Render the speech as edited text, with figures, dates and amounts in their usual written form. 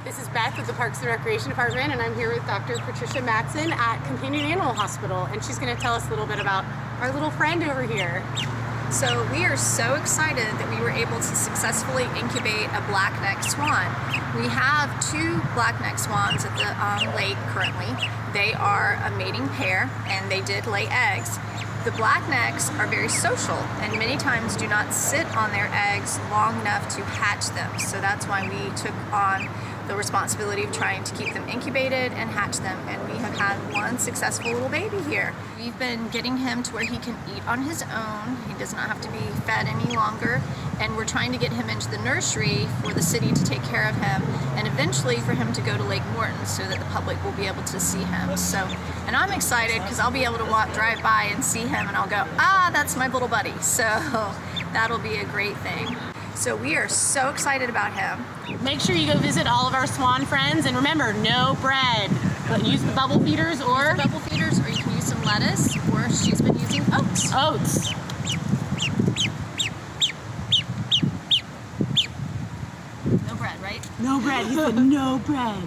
This is Beth with the Parks and Recreation Department, and I'm here with Dr. Patricia Matson at Companion Animal Hospital, and she's going to tell us a little bit about our little friend over here. So we are so excited that we were able to successfully incubate a black neck swan. We have two black neck swans at the lake currently. They are a mating pair and they did lay eggs. The black necks are very social and many times do not sit on their eggs long enough to hatch them. So that's why we took on the responsibility of trying to keep them incubated and hatch them, and we have had one successful little baby here. We've been getting him to where he can eat on his own. He does not have to be fed any longer, and we're trying to get him into the nursery for the city to take care of him, and eventually for him to go to Lake-Morton so that the public will be able to see him. So, and I'm excited because I'll be able to drive by and see him, and I'll go, ah, that's my little buddy. So that'll be a great thing. So we are so excited about him. Make sure you go visit all of our swan friends, and remember, no bread. But use the bubble feeders or you can use some lettuce, or she's been using oats. Oats. No bread, right? No bread. He said no bread.